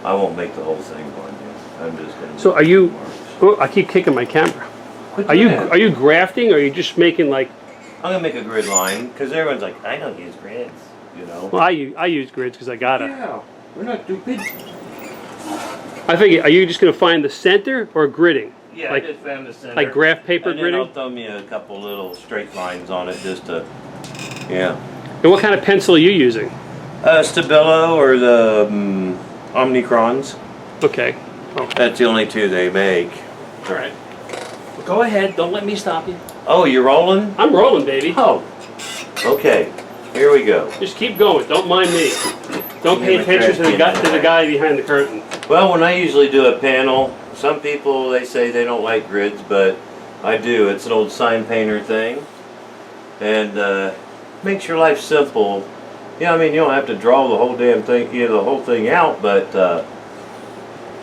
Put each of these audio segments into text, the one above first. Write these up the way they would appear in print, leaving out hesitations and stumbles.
I won't make the whole thing on you. I'm just going to. So are you? Oh, I keep kicking my camera. Are you grafting, or are you just making like? I'm gonna make a grid line because everyone's like, I don't use grids, you know. Well, I use grids because I gotta. Yeah, we're not stupid. I figure, are you just gonna find the center or gridding? Yeah, like, I just found the center. Like graph paper and gridding? I'll throw me a couple little straight lines on it just to, yeah. And what kind of pencil are you using? Stabilo or the Omnicrons. Okay. Oh. That's the only two they make. All right. Well, go ahead. Don't let me stop you. Oh, you're rolling? I'm rolling, baby. Oh. Okay. Here we go. Just keep going. Don't mind me. Don't pay attention to the guy behind the curtain. Well, when I usually do a panel, some people, they say they don't like grids, but I do. It's an old sign painter thing. And makes your life simple. Yeah, I mean, you don't have to draw the whole damn thing, the whole thing out, but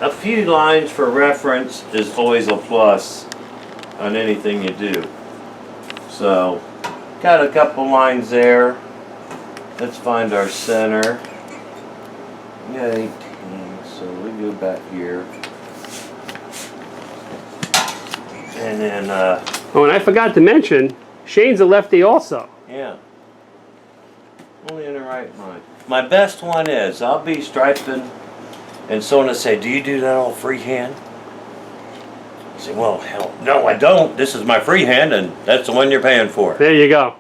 a few lines for reference is always a plus on anything you do. So, got a couple lines there. Let's find our center. We got 18, so we go back here. And then, oh, and I forgot to mention, Shane's a lefty also. yeah. Only in the right mind. My best one is, I'll be striping, and someone will say, do you do that all freehand? I say, well, hell, no, I don't. This is my freehand, and that's the one you're paying for. There you go.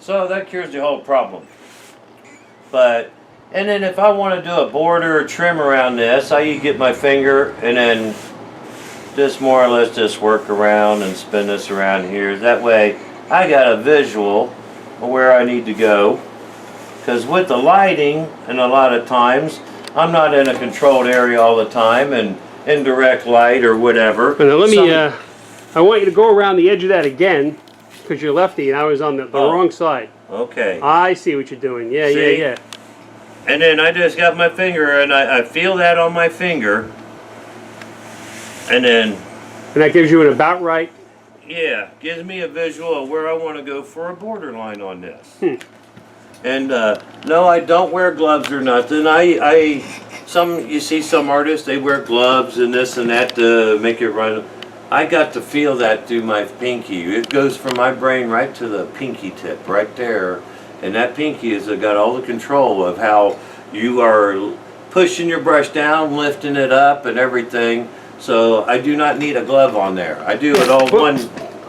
So that cures the whole problem. But, and then if I want to do a border or trim around this, I get my finger and then just more or less just work around and spin this around here. That way I got a visual of where I need to go. Because with the lighting, and a lot of times, I'm not in a controlled area all the time and indirect light or whatever. But now let me, I want you to go around the edge of that again, because you're lefty and I was on the wrong side. Okay. I see what you're doing. Yeah, See? yeah. And then I just got my finger and I feel that on my finger. And then, And that gives you an about right. yeah, gives me a visual of where I want to go for a borderline on this. And no, I don't wear gloves or nothing. You see some artists, they wear gloves and this and that to make it run. I got to feel that through my pinky. It goes from my brain right to the pinky tip, right there. And that pinky has got all the control of how you are pushing your brush down, lifting it up and everything. So I do not need a glove on there. I do it all one.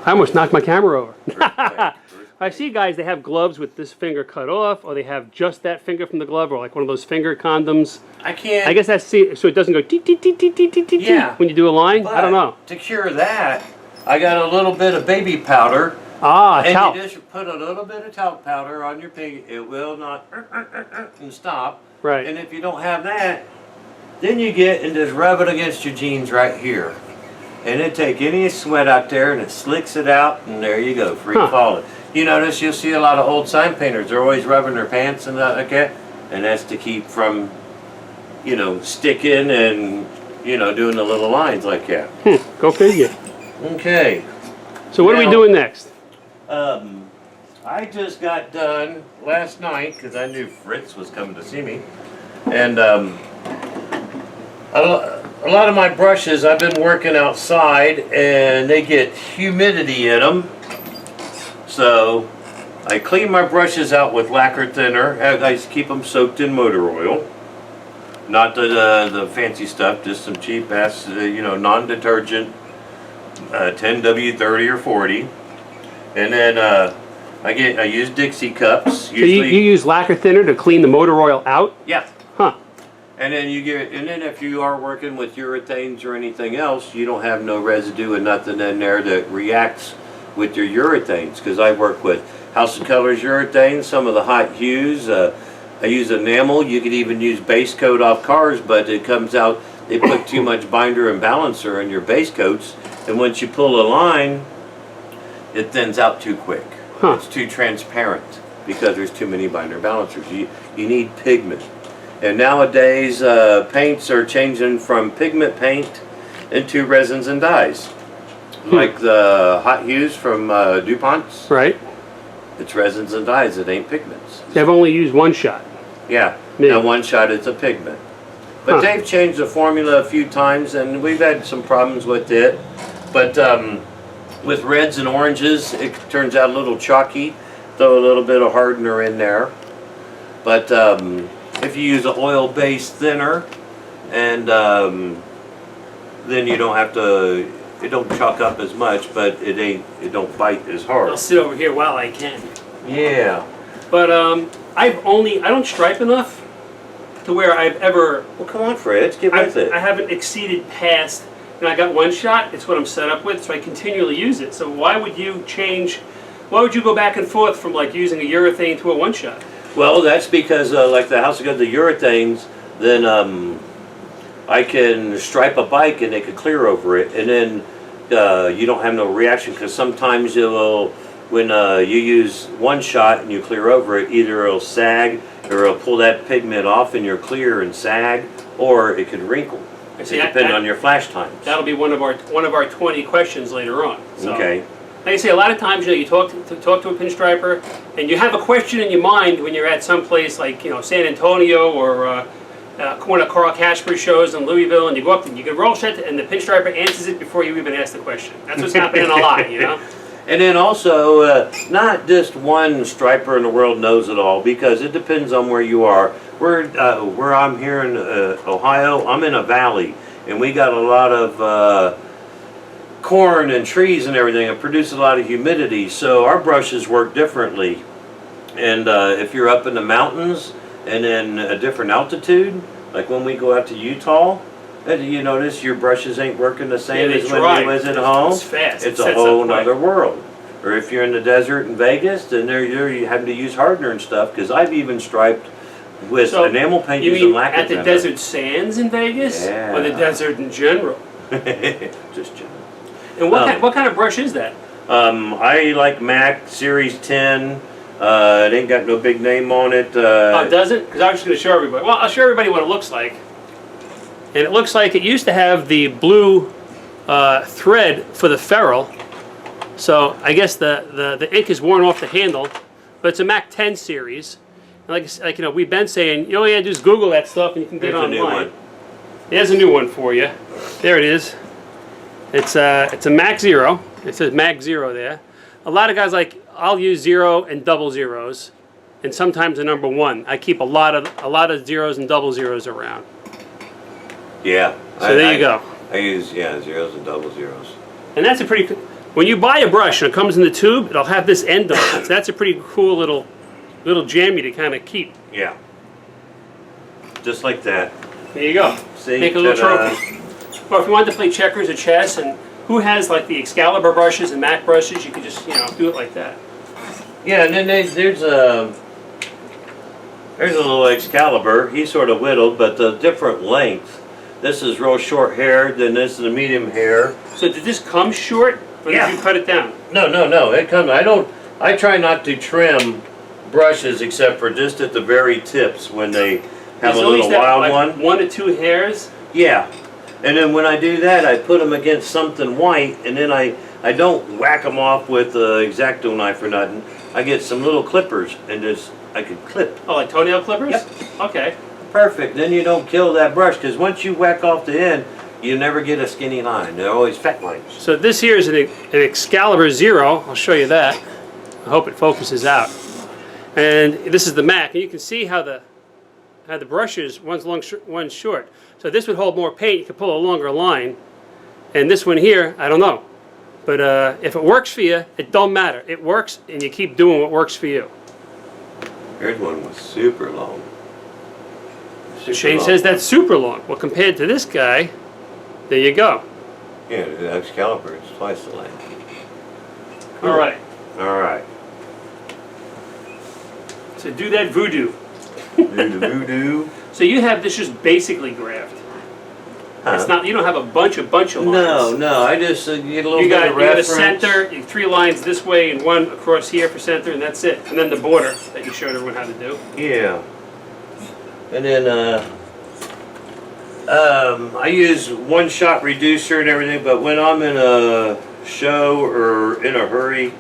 I almost knocked my camera over. I see guys, they have gloves with this finger cut off, or they have just that finger from the glove, or like one of those finger condoms. I can't. I guess that's so it doesn't go tee tee tee tee tee tee tee Yeah. when you do a line. I don't know. To cure that, I got a little bit of baby powder. Ah, and talc. you just put a little bit of talc powder on your pinky. It will not and stop. Right. And if you don't have that, then you get and just rub it against your jeans right here. And it take any sweat out there and it slicks it out, and there you go, free falling. You notice you'll see a lot of old sign painters, they're always rubbing their pants and like that, and that's to keep from, you know, sticking and, you know, doing the little lines like that. Go figure. Okay. So what are we doing next? I just got done last night because I knew Fritz was coming to see me, and a lot of my brushes I've been working outside and they get humidity in them. So I clean my brushes out with lacquer thinner. I keep them soaked in motor oil. Not the fancy stuff, just some cheap ass, you know, non-detergent 10W30 or 40. And then I use Dixie cups. So you use lacquer thinner to clean the motor oil out? Yeah. Huh. And then if you are working with urethanes or anything else, you don't have no residue and nothing in there that reacts with your urethanes. Because I work with House of Colors urethanes, some of the hot hues. I use enamel. You could even use base coat off cars, but it comes out, they put too much binder and balancer in your base coats, and once you pull a line, it thins out too quick. It's too transparent because there's too many binder balancers. You need pigment. And nowadays, paints are changing from pigment paint into resins and dyes. Like the hot hues from DuPont's. Right. It's resins and dyes, it ain't pigments. They've only used one shot. Yeah, now one shot it's a pigment. But they've changed the formula a few times, and we've had some problems with it. But with reds and oranges, it turns out a little chalky. Throw a little bit of hardener in there. But if you use an oil-based thinner, and then you don't have to, it don't chalk up as much, but it don't bite as hard. I'll sit over here while I can. Yeah. But I don't stripe enough to where I've ever. Well, come on, Fred, get with it. I haven't exceeded past, and I got one shot. It's what I'm set up with, so I continually use it. So why would you change? Why would you go back and forth from like using a urethane to a one shot? Well, that's because like the house got the urethanes, then I can stripe a bike and they could clear over it, and then you don't have no reaction, because sometimes it will, when you use one shot and you clear over it, either it'll sag or it'll pull that pigment off and you're clear and sag, or it could wrinkle. It depends on your flash times. That'll be one of our 20 questions later on. So, okay. Like I say, a lot of times, you talk to a pinstriper, and you have a question in your mind when you're at some place like San Antonio or one of Carl Casper's shows in Louisville, and you go up and you can roll shit, and the pinstriper answers it before you even ask the question. That's what's happening a lot, And then also, not just one striper in the world knows it all, because it depends on where you are. Where I'm here in Ohio, I'm in a valley, and we got a lot of corn and trees and everything. It produces a lot of humidity, so our brushes work differently. And if you're up in the mountains and in a different altitude, like when we go out to Utah, you notice your brushes ain't working the same as when you was at home. It's fast. It's a whole nother world. Or if you're in the desert in Vegas, then you're having to use hardener and stuff, because I've even striped with enamel paint using lacquer. At the desert sands in Vegas? Yeah. Or the desert in general? Just general. And what kind of brush is that? I like Mac Series 10. It ain't got no big name on it. Oh, it doesn't? Because I was just going to show everybody. Well, I'll show everybody what it looks like. And it looks like it used to have the blue thread for the ferrule. So I guess the ink is worn off the handle. But it's a Mac 10 series. And like we've been saying, all you gotta do is Google that stuff and you can get it online. New one. There's a new one for you. There it is. It's a Mac 0. It says Mac 0 there. A lot of guys I'll use 0 and double zeros, and sometimes a number 1. I keep a lot of zeros and double zeros around. Yeah. So there you go. I use zeros and double zeros. And that's a pretty. When you buy a brush and it comes in the tube, it'll have this end on it. So that's a pretty cool little jammy to kind of keep. Yeah. Just like that. There you go. See, make a little trophy. Or if you wanted to play checkers or chess, and who has like the Excalibur brushes and Mac brushes, you could just do it like that. Yeah, and then there's a little Excalibur. He's sort of whittled, but the different length. This is real short hair, then this is the medium hair. So did this come short, or did you cut it down? No. It comes. I try not to trim brushes except for just at the very tips when they have a little wild one. 1 to 2 hairs. Yeah. And then when I do that, I put them against something white, and then I don't whack them off with the X-Acto knife or nothing. I get some little clippers, and I could clip. Oh, like toenail clippers? Yep. Okay. Perfect. Then you don't kill that brush, because once you whack off the end, you never get a skinny line. They're always fat lines. So this here is an Excalibur 0. I'll show you that. I hope it focuses out. And this is the Mac, and you can see how the brushes, one's long, one's short. So this would hold more paint. You could pull a longer line. And this one here, I don't know. But if it works for you, it don't matter. It works, and you keep doing what works for you. Here's one with super long. Shane says that's super long. Well, compared to this guy, there you go. Yeah, the Excalibur is twice the length. Cool. All right. All right. So do that voodoo. Do the voodoo. So you have this just basically graphed. Huh? It's not. You don't have a bunch of lines. No. I just get a little bit of reference. You got a center, 3 lines this way and 1 across here for center, and that's it. And then the border that you showed everyone how to do. Yeah. And then I use one-shot reducer and everything, but when I'm in a show or in a hurry,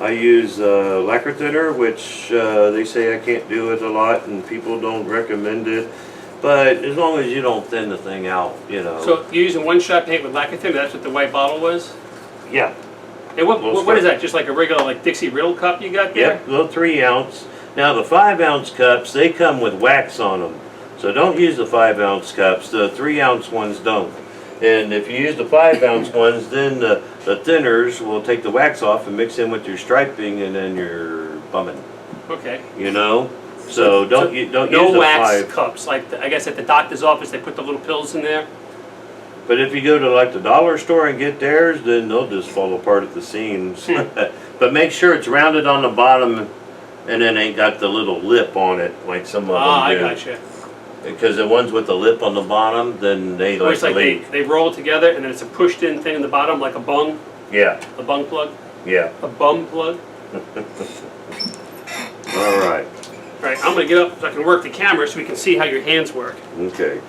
I use lacquer thinner, which they say I can't do it a lot, and people don't recommend it. But as long as you don't thin the thing out, you know. So you're using one-shot paint with lacquer thin? That's what the white bottle was? Yeah. And what is that? Just like a regular like Dixie Riddle cup you got there? Yep, little 3 ounce. Now the 5 ounce cups, they come with wax on them. So don't use the 5 ounce cups. The 3 ounce ones don't. And if you use the 5 ounce ones, then the thinners will take the wax off and mix in with your striping, and then you're bumming. Okay. You know? So don't use the no wax 5. cups. Like I guess at the doctor's office they put the little pills in there. But if you go to like the dollar store and get theirs, then they'll just fall apart at the seams. But make sure it's rounded on the bottom and then ain't got the little lip on it like some of them do. I gotcha. Because the ones with the lip on the bottom, then they So it's like they roll together and then it's a pushed in thing in the bottom like a bung? Yeah. A bung plug? Yeah. A bum plug? All right. All right, I'm going to get up so I can work the camera so we can see how your hands work. Okay.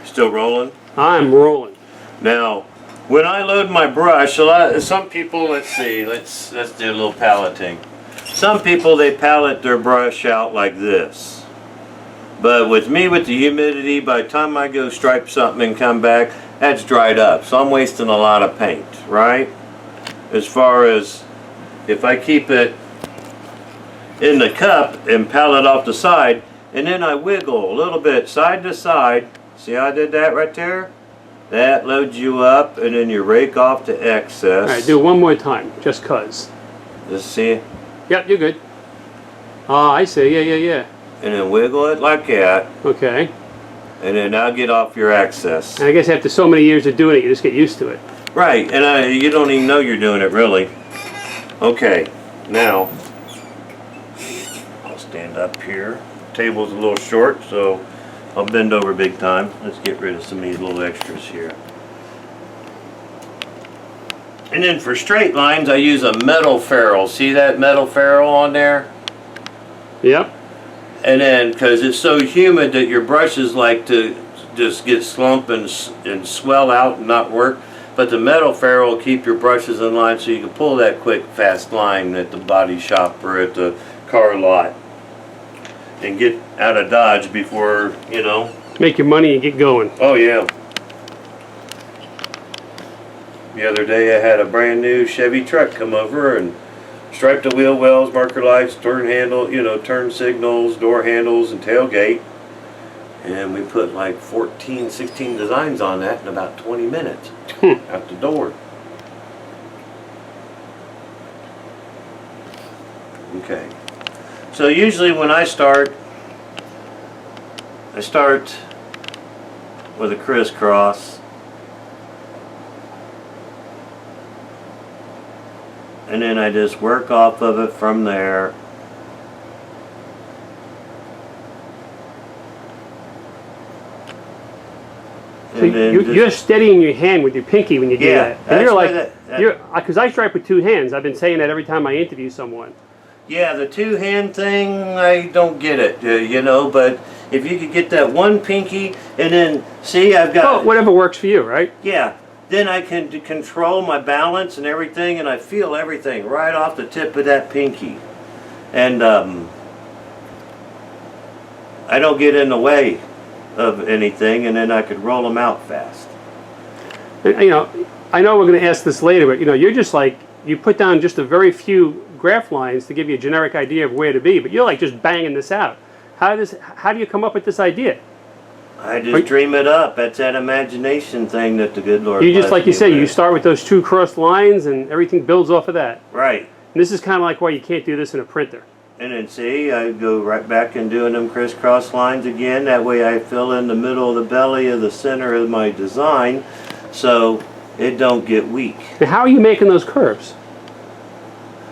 Still rolling? I'm rolling. Now, when I load my brush, some people, let's see, let's do a little paleting. Some people, they palette their brush out like this. But with me, with the humidity, by the time I go stripe something and come back, that's dried up. So I'm wasting a lot of paint, right? As far as if I keep it in the cup and palette off the side, and then I wiggle a little bit side to side. See how I did that right there? That loads you up, and then you rake off the excess. All right, do it one more time, just cuz. Just see? Yep, you're good. Ah, I see. Yeah. And then wiggle it like that, Okay. and then now get off your excess. And I guess after so many years of doing it, you just get used to it. Right, and you don't even know you're doing it really. Okay, now I'll stand up here. Table's a little short, so I'll bend over big time. Let's get rid of some of these little extras here. And then for straight lines, I use a metal ferrule. See that metal ferrule on there? Yep. And then, because it's so humid that your brushes like to just get slump and swell out and not work. But the metal ferrule will keep your brushes in line so you can pull that quick, fast line at the body shop or at the car lot. And get out of Dodge before, you know. Make your money and get going. Oh, yeah. The other day I had a brand new Chevy truck come over and striped the wheel wells, marker lights, turn handle, you know, turn signals, door handles, and tailgate. And we put like 14, 16 designs on that in about 20 minutes out the door. Okay. So usually when I start with a crisscross. And then I just work off of it from there. So you're steadying your hand with your pinky when you do that. And you're like, because I stripe with 2 hands. I've been saying that every time I interview someone. Yeah, the 2-hand thing, I don't get it, you know, but if you could get that one pinky and then, see, I've got... Oh, whatever works for you, right? Yeah, then I can control my balance and everything, and I feel everything right off the tip of that pinky. And I don't get in the way of anything, and then I could roll them out fast. And, you know, I know we're going to ask this later, but, you know, you're just like, you put down just a very few graph lines to give you a generic idea of where to be, but you're like just banging this out. How do you come up with this idea? I just dream it up. That's that imagination thing that the good Lord. You just, like you say, you start with those 2 crossed lines and everything builds off of that. Right. And this is kind of like why you can't do this in a printer. And then see, I go right back and doing them crisscross lines again. That way I fill in the middle of the belly of the center of my design so it don't get weak. Now, how are you making those curves?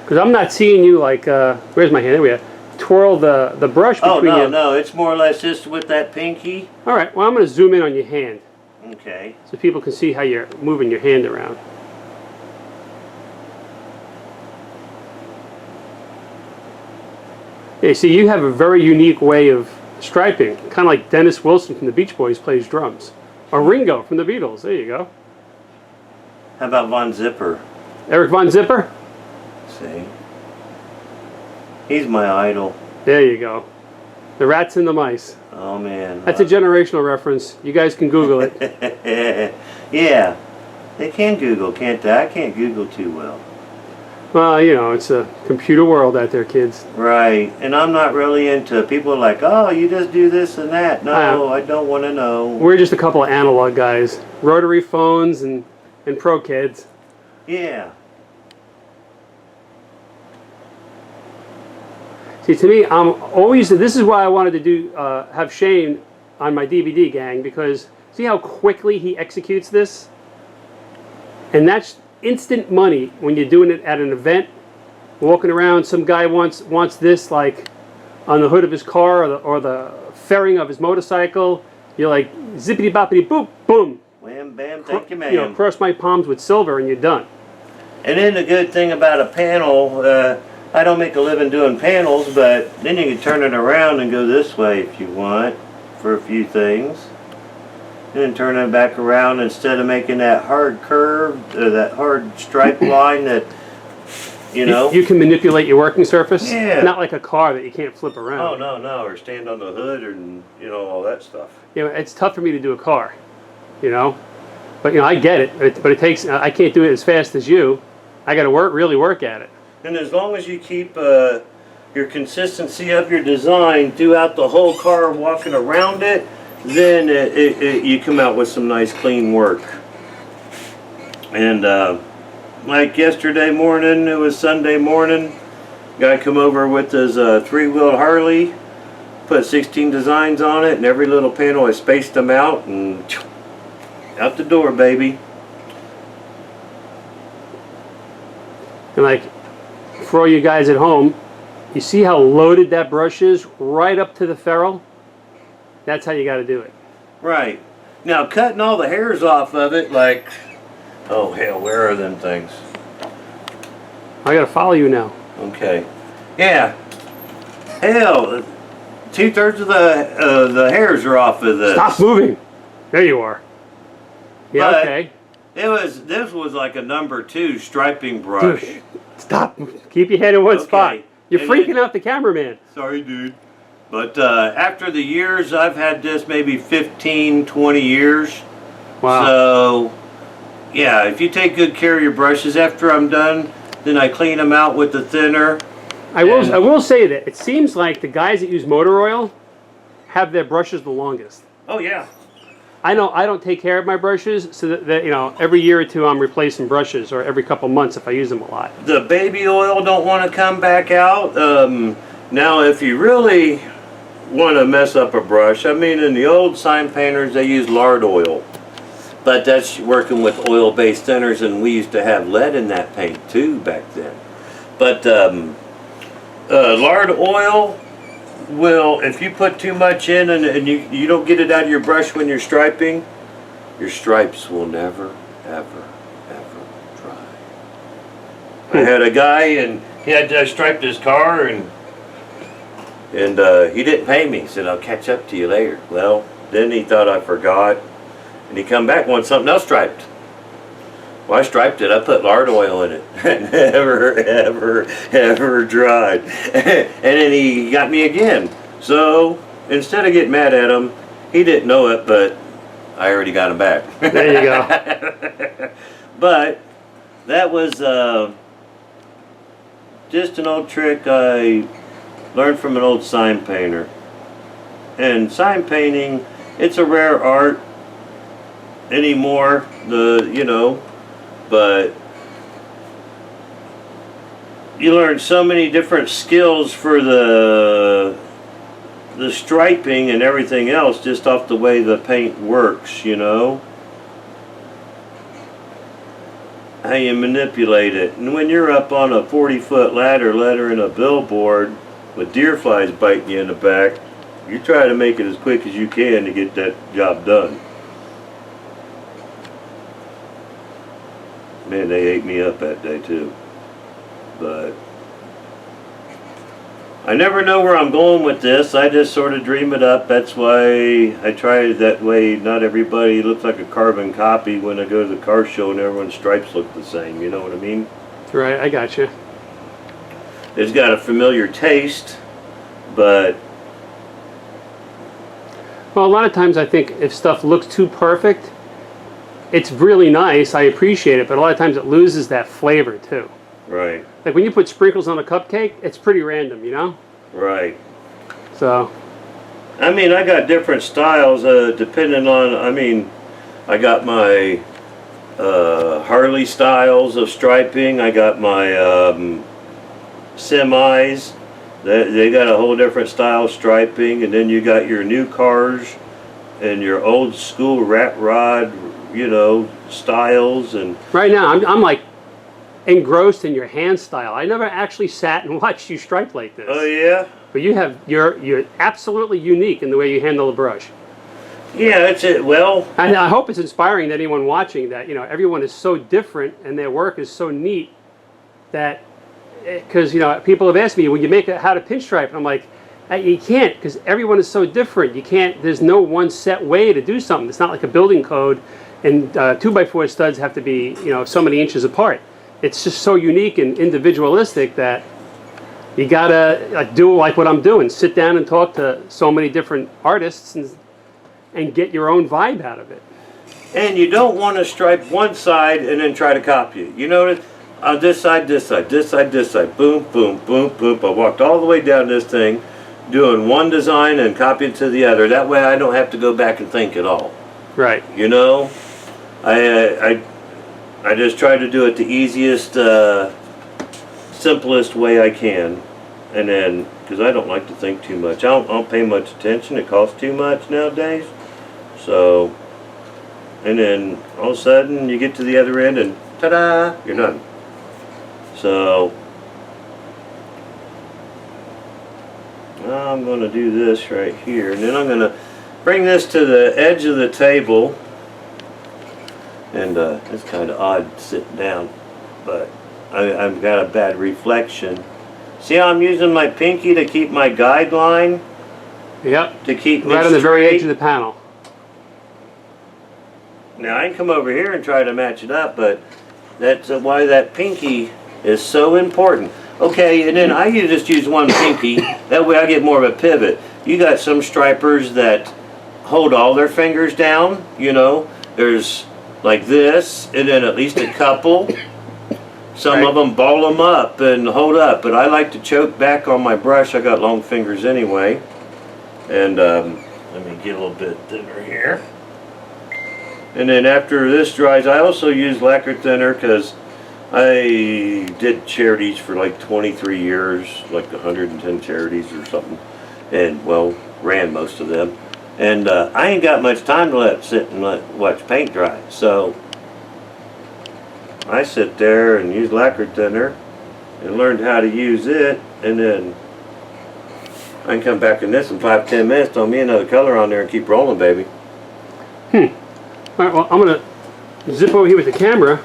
Because I'm not seeing you like, where's my hand? There we are. Twirl the brush between you. Oh, no, it's more or less just with that pinky. All right, well, I'm going to zoom in on your hand. Okay. So people can see how you're moving your hand around. Yeah, see, you have a very unique way of striping. Kind of like Dennis Wilson from the Beach Boys plays drums. Or Ringo from the Beatles. There you go. How about Von Zipper? Eric Von Zipper? See? He's my idol. There you go. The rats and the mice. Oh man. That's a generational reference. You guys can Google it. Yeah. They can Google, can't they? I can't Google too well. Well, you know, it's a computer world out there, kids. Right. And I'm not really into people like, oh, you just do this and that. No, I don't want to know. We're just a couple of analog guys. Rotary phones and pro kids. Yeah. See, to me, I'm always. This is why I wanted to do have Shane on my DVD gang, because see how quickly he executes this, and that's instant money when you're doing it at an event, walking around. Some guy wants this like on the hood of his car or the fairing of his motorcycle. You're like zippity boppity boop boom. Wham bam, thank you, ma'am. You know, cross my palms with silver, and you're done. And then the good thing about a panel. I don't make a living doing panels, but then you can turn it around and go this way if you want for a few things. And then turn it back around instead of making that hard curve, that hard stripe line that, you know. You can manipulate your working surface. Yeah. Not like a car that you can't flip around. Oh, no, or stand on the hood and, you know, all that stuff. You know, it's tough for me to do a car, you know. But, you know, I get it. But it takes, I can't do it as fast as you. I got to really work at it. And as long as you keep your consistency of your design throughout the whole car walking around it, then you come out with some nice clean work. And like yesterday morning, it was Sunday morning, guy come over with his three-wheeled Harley, put 16 designs on it, and every little panel I spaced them out, and out the door, baby. And like, for all you guys at home, you see how loaded that brush is right up to the ferrule? That's how you got to do it. Right. Now cutting all the hairs off of it, like, oh hell, where are them things? I got to follow you now. Okay. Yeah. Hell, 2/3 of the hairs are off of this. Stop moving. There you are. Yeah, But okay. This was like a number 2 striping brush. Dude, stop. Keep your head in one Okay. spot. You're And freaking then- out the cameraman. Sorry, dude. But after the years, I've had this maybe 15, 20 years. Wow. So, yeah, if you take good care of your brushes after I'm done, then I clean them out with the thinner. I will say that it seems like the guys that use motor oil have their brushes the longest. Oh, yeah. I know I don't take care of my brushes, so that you know, every year or two I'm replacing brushes, or every couple months if I use them a lot. The baby oil don't want to come back out. Now, if you really want to mess up a brush, I mean, in the old sign painters, they use lard oil. But that's working with oil-based thinners, and we used to have lead in that paint too back then. But lard oil will, if you put too much in and you don't get it out of your brush when you're striping, your stripes will never, ever, ever dry. I had a guy, and he had striped his car, and he didn't pay me. He said, I'll catch up to you later. Well, then he thought I forgot, and he come back and wanted something else striped. Well, I striped it. I put lard oil in it. Never, ever, ever dried. And then he got me again. So instead of getting mad at him, he didn't know it, but I already got him back. There you go. But that was just an old trick I learned from an old sign painter. And sign painting, it's a rare art anymore. But you learn so many different skills for the striping and everything else just off the way the paint works, you know. How you manipulate it. And when you're up on a 40-foot ladder lettering a billboard with deer flies biting you in the back, you try to make it as quick as you can to get that job done. Man, they ate me up that day too. But I never know where I'm going with this. I just sort of dream it up. That's why I try it that way. Not everybody looks like a carbon copy when I go to the car show and everyone's stripes look the same. You know what I mean? Right, I got you. it's got a familiar taste, but Well, a lot of times I think if stuff looks too perfect, it's really nice. I appreciate it, but a lot of times it loses that flavor too. right, Like when you put sprinkles on a cupcake, it's pretty random, you know? right. So, I mean, I got different styles depending on. I mean, I got my Harley styles of striping. I got my semis. They got a whole different style of striping, and then you got your new cars and your old school rat rod, you know, styles. And right now I'm like engrossed in your hand style. I never actually sat and watched you stripe like this. oh yeah, But you're absolutely unique in the way you handle the brush. yeah. It's it. Well, And I hope it's inspiring to anyone watching that, you know, everyone is so different and their work is so neat that, because, you know, people have asked me, will you make how to pinstripe? And I'm like, you can't, because everyone is so different. You can't, there's no one set way to do something. It's not like a building code and 2x4 studs have to be, you know, so many inches apart. It's just so unique and individualistic that you gotta do like what I'm doing. Sit down and talk to so many different artists and get your own vibe out of it. and you don't want to stripe one side and then try to copy it. You notice on this side, this side, this side, this side, boom, boom, boom, boom. I walked all the way down this thing, doing one design and copying to the other. That way, I don't have to go back and think at all. Right. You know, I just try to do it the easiest, simplest way I can, and then because I don't like to think too much. I don't pay much attention. It costs too much nowadays. So, and then all of a sudden you get to the other end and ta-da, you're done. So now I'm going to do this right here, and then I'm going to bring this to the edge of the table. And it's kind of odd sitting down, but I've got a bad reflection. See how I'm using my pinky to keep my guideline? Yep. To keep me Right on the very straight? edge of the panel. Now I can come over here and try to match it up, but that's why that pinky is so important. Okay, and then I just use one pinky. That way I get more of a pivot. You got some stripers that hold all their fingers down, you know. There's like this, and then at least a couple. Some of them ball them up and hold up, but I like to choke back on my brush. I got long fingers anyway. And let me get a little bit thinner here. And then after this dries, I also use lacquer thinner because I did charities for like 23 years, like 110 charities or something. And well, ran most of them. And I ain't got much time to let sit and watch paint dry. So I sit there and use lacquer thinner and learned how to use it, and then I can come back in this in 5-10 minutes, throw me another color on there and keep rolling, baby. All right, well, I'm going to zip over here with the camera.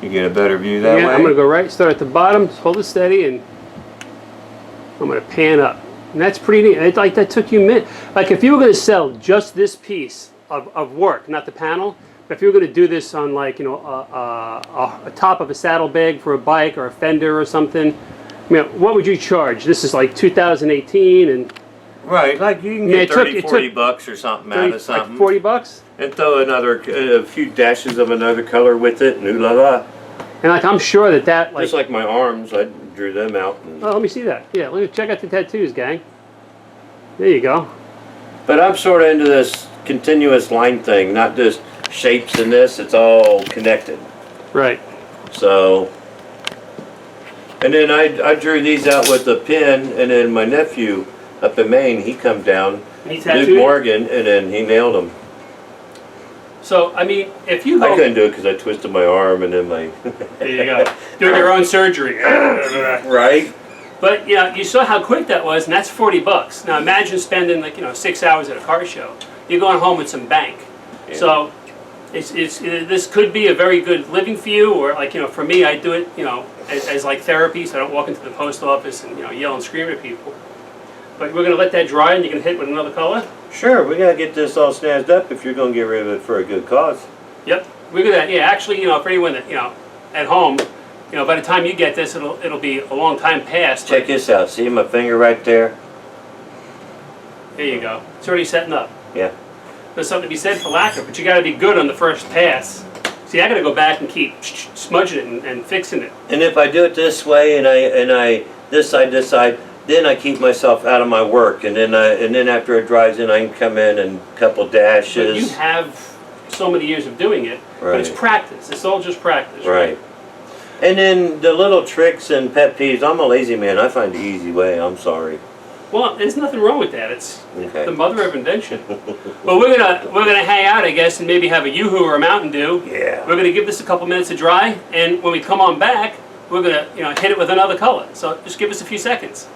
You get a better view that way? I'm going to go right, start at the bottom, just hold it steady, and I'm going to pan up. And that's pretty neat. It's like that took you a minute. Like if you were going to sell just this piece of work, not the panel, but if you were going to do this on like, you know, a top of a saddlebag for a bike or a fender or something, I mean, what would you charge? This is like 2018 and... Right, like you can get 40 bucks or something out of something. Like 40 bucks? And throw a few dashes of another color with it, and ooh la la. And like I'm sure that like... Just like my arms, I drew them out. Oh, let me see that. Yeah, let me check out the tattoos, gang. There you go. But I'm sort of into this continuous line thing, not just shapes in this, it's all connected. Right. So, and then I drew these out with a pen, and then my nephew up in Maine, he come down, Luke Morgan, and then he nailed them. So, I mean, if you go... I couldn't do it because I twisted my arm and then my... There you go. Doing your own surgery. Right? But, you know, you saw how quick that was, and that's 40 bucks. Now, imagine spending, like, you know, 6 hours at a car show. You're going home with some bank. Yeah. So, this could be a very good living for you, or, like, you know, for me, I do it, you know, as like therapy, so I don't walk into the post office and, you know, yell and scream at people. But we're going to let that dry, and you can hit with another color? Sure, we got to get this all snazzed up if you're going to get rid of it for a good cause. Yep, we do that. Yeah, actually, you know, for anyone that, you know, at home, you know, by the time you get this, it'll be a long time past. Check this out. See my finger right there? There you go. It's already setting up. Yeah. There's something to be said for lacquer, but you got to be good on the first pass. See, I got to go back and keep smudging it and fixing it. And if I do it this way and I this side, then I keep myself out of my work, and then after it dries in, I can come in and a couple dashes. But you have so many years of doing it, but it's Right. practice. It's all just practice. Right. And then the little tricks and pet peeves. I'm a lazy man. I find the easy way. I'm sorry. Well, there's nothing wrong with that. It's Okay. the mother of invention. Well, we're gonna hang out, I guess, and maybe have a Yoo-Hoo or a Mountain Dew. Yeah. We're gonna give this a couple minutes to dry, and when we come on back, we're gonna hit it with another color. So just give us a few seconds.